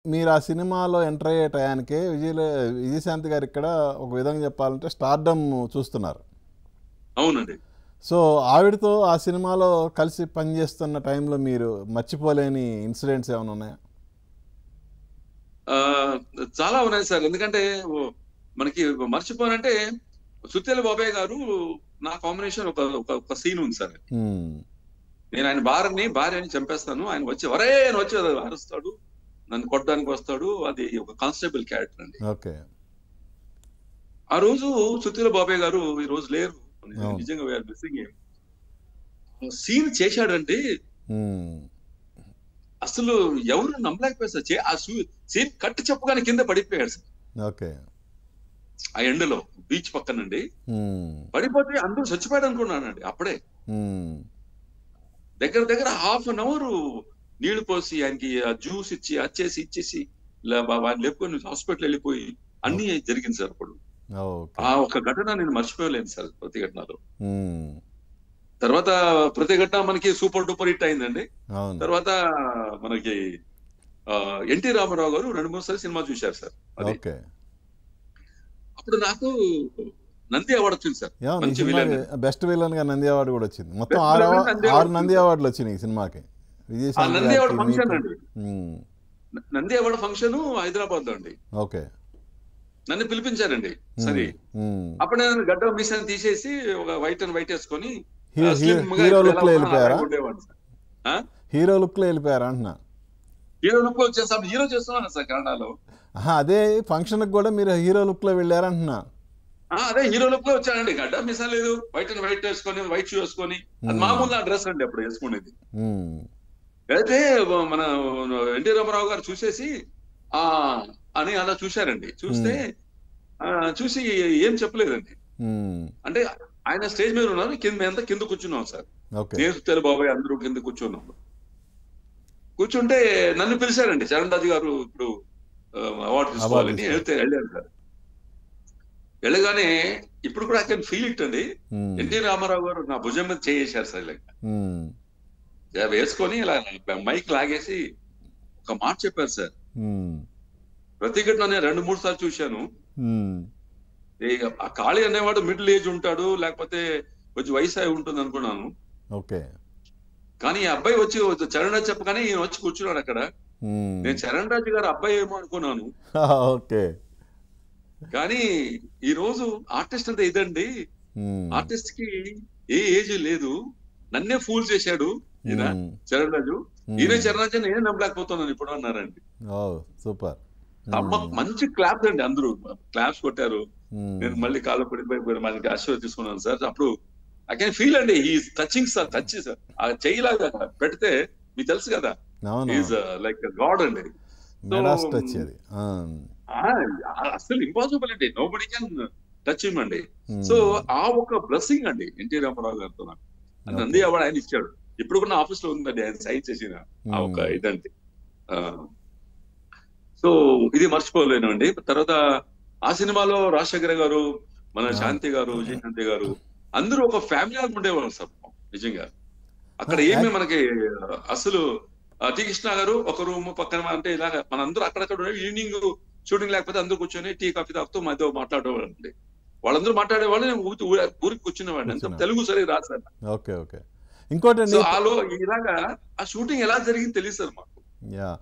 మీరు ఆ సినిమాలో ఎంటర్ అయ్యే టయానికే విజయశాంతి గారు ఇక్కడ ఒక విధంగా చెప్పాలంటే స్టార్డమ్ చూస్తున్నారు. అవునండి. సో ఆవిడతో ఆ సినిమాలో కలిసి పనిచేస్తున్న టైంలో మీరు మర్చిపోలేని ఇన్సిడెంట్స్ ఏమైనా ఉన్నాయా? ఆహ్, చాలా ఉన్నాయి సార్. ఎందుకంటే మనకి మర్చిపోనంటే 'సుత్తెల బాబయ్య' గారు నా కాంబినేషన్ ఒక సీన్ ఉంది సార్. హ్మ్. నేను ఆయన భార్యని చంపేస్తాను. ఆయన వచ్చి ఒరేయ్! అని వచ్చి అరుస్తాడు. నన్ను కొట్టడానికి వస్తాడు. అది ఒక కానిస్టేబుల్ క్యారెక్టర్ అండి. ఓకే. ఆ రోజు 'సుత్తెల బాబయ్య' గారు ఈ రోజు లేరు. అవును. నిజంగా we are missing him. Scene చేశాడంటే హ్మ్. అసలు ఎవరు నమ్మలేకపోయారు సార్. సీన్ కట్ చెప్పగానే కింద పడిపోయాడు సార్. ఓకే. ఆ ఎండలో బీచ్ పక్కనండి. హ్మ్. పడిపోతే అందరూ చచ్చిపోయాడు అనుకున్నానండి అప్పుడే. హ్మ్. దగ్గర దగ్గర హాఫ్ అన్ అవర్ నీళ్లు పోసి ఆయనకి ఆ జ్యూస్ ఇచ్చి అచ్చేసి ఇచ్చేసి వాడిని లేపుకొని హాస్పిటల్ వెళ్ళిపోయి అన్ని ఓకే. జరిగింది సార్ అప్పుడు. ఓకే. ఆ ఒక్క ఘటన నేను మర్చిపోలేను సార్ ప్రతిఘటనలో. హ్మ్. తర్వాత ప్రతిఘటన మనకి సూపర్ డూపర్ హిట్ అయిందండి. అవును. తర్వాత మనకి 'ఎన్టీ రామారావు' గారు 2, 3 సార్లు సినిమా చూశారు సార్ అది. ఓకే. అప్పుడు నాకు నంది అవార్డ్ వచ్చింది సార్. అవును. ఈ మంచి సినిమాకి విలన్. బెస్ట్ విలన్‌గా నంది అవార్డు కూడా వచ్చింది. మొత్తం బెస్ట్ విలన్ నంది అవార్డ్ 6 వచ్చింది నంది సార్. అవార్డులు వచ్చినాయి ఈ సినిమాకి. ఆ విజయశాంతి నంది గారికి అవార్డ్ ఫంక్షన్ మీకు. అండి. హ్మ్. నంది అవార్డ్ ఫంక్షన్ హైదరాబాద్‌లో అండి. ఓకే. నన్ను పిలిపించారండి. హ్మ్. సరే. హ్మ్. అప్పుడు నేను గడ్డం మీసాన్ని తీసేసి ఒక వైట్ అండ్ వైట్ ఏసుకొని హీ హీ స్లిమ్‌గా హీరో ఇప్పుడు ఎలా లుక్‌లో ఉన్నానో ఎళ్ళిపోయారా? అలాగే ఉండేవాడిని సార్. ఆ! హీరో లుక్‌లో ఎళ్ళిపోయారా అంటున్నా? హీరో లుక్‌లో వచ్చేసాం. హీరో చేస్తున్నాను సార్ కన్నడలో. అహా! అదే ఫంక్షన్‌కి గూడా మీరు హీరో లుక్‌లో వెళ్లారంటున్నా. అదే హీరో లుక్‌లో వచ్చానండి. గడ్డం మీసాలు లేదు. వైట్ అండ్ వైట్ ఏసుకొని, వైట్ షూ ఏసుకొని అది హ్మ్. మామూలు నా డ్రెస్ అండి అప్పుడు ఏసుకునేది. హ్మ్. అయితే మన ఎన్టీ రామారావు గారు చూసేసి ఆ! అని అలా చూసారండి. చూస్తే హ్మ్. చూసి ఏం చెప్పలేదండి. హ్మ్. అంటే ఆయన స్టేజ్ మీద ఉన్నారు. మేమంతా కింద కూర్చున్నాం సార్. ఓకే. నేను, సుత్తెల బాబాయ్ అందరూ కింద కూర్చున్నాం. కూర్చుంటే నన్ను పిలిచారండి. చరణ్ రాజు గారు ఇప్పుడు అవార్డ్ అవార్డ్ తీసుకోవాలని ఇస్తారు. ఎళ్ళాను సార్. వెళ్ళగానే ఇప్పుడు కూడా ఐ కెన్ ఫీల్ ఇట్ అండి. హ్మ్. ఎన్టీ రామారావు గారు నా భుజం మీద చేయేశారు సార్ ఇలాగ. హ్మ్. వేసుకొని ఇలా మైక్ లాగేసి ఒక మాట చెప్పారు సార్. హ్మ్. ప్రతిఘటన నేను 2, 3 సార్లు చూశాను. హ్మ్. ఆ కాళీ అనేవాడు మిడిల్ ఏజ్ ఉంటాడు. లేకపోతే కొంచెం వయసు ఉంటుంది అనుకున్నాను. ఓకే. కానీ ఈ అబ్బాయి వచ్చి చరణ్ రాజ్ చెప్పగానే ఈయన వచ్చి కూర్చున్నాడు అక్కడ. హ్మ్. నేను చరణ్ రాజు గారి అబ్బాయి ఏమో అనుకున్నాను. ఓకే. కానీ ఈ రోజు ఆర్టిస్ట్ అంటే ఇదండి. హ్మ్. ఆర్టిస్ట్‌కి ఏ ఏజ్ లేదు. నన్నే ఫూల్ చేశాడు ఈయన హ్మ్. చరణ్ రాజు. ఈయనే హ్మ్. చరణ్ రాజు అని నేనే నమ్మలేకపోతున్నాను ఇప్పుడు అన్నారండి. ఓహ్! సూపర్. హ్మ్. మంచి క్లాప్స్ అండి అందరూ. క్లాప్స్ కొట్టారు. నేను హ్మ్. మళ్ళీ కాళ్ళ పడిపోయి మనకి ఆశీర్వదించుకున్నాను సార్. అప్పుడు ఐ కెన్ ఫీల్ అండి. He is touching sir. Touch sir. ఆ చెయ్యిలాగా పెడితే మీకు తెలుసు కదా! హి ఈస్ అవునవును. లైక్ గాడ్ అండి. సో మెడాస్ టచ్ అది. ఆ! ఆ! అస్సలు ఇంపాసిబుల్ అండి. నోబడీ కెన్ టచ్ హిమ్ అండి. సో హ్మ్. ఆ ఒక బ్లెస్సింగ్ అండి ఎన్టీ రామారావు గారితో నాకు. నంది ఓకే. అవార్డ్ ఆయన ఇచ్చాడు. ఇప్పుడు కూడా నా ఆఫీస్‌లో ఉందండి. ఆయన సైన్ చేసిన ఆ ఒక హ్మ్. ఇదండి. ఆ! సో ఇది మర్చిపోలేనండి. తర్వాత ఆ సినిమాలో రాజశేఖర్ గారు, మన అవును. శాంతి గారు, విజయశాంతి గారు అందరూ ఒక ఫ్యామిలీ లాగా ఉండేవాళ్ళు సార్ నిజంగా. ఆ! అక్కడ ఏమి మనకి అసలు టి. కృష్ణ గారు ఒక రూమ్ పక్కన అంటే ఇలాగ మనందరూ అక్కడక్కడ ఈవినింగ్ షూటింగ్ లేకపోతే అందరూ కూర్చొని టీ, కాఫీ తాగుతూ మాతో మాట్లాడేవాళ్ళండి. వాళ్ళందరూ మాట్లాడేవాళ్ళు. నేను ఊరికి కూర్చునేవాడిని. అంత కూర్చున్నాం. తెలుగు సరిగ్గా రాదు సార్. ఓకే. ఓకే. సో ఇంకోటండి ఇలాగా ఆ షూటింగ్ ఎలా జరిగిందో తెలీదు సార్ మాకు. యాహ్!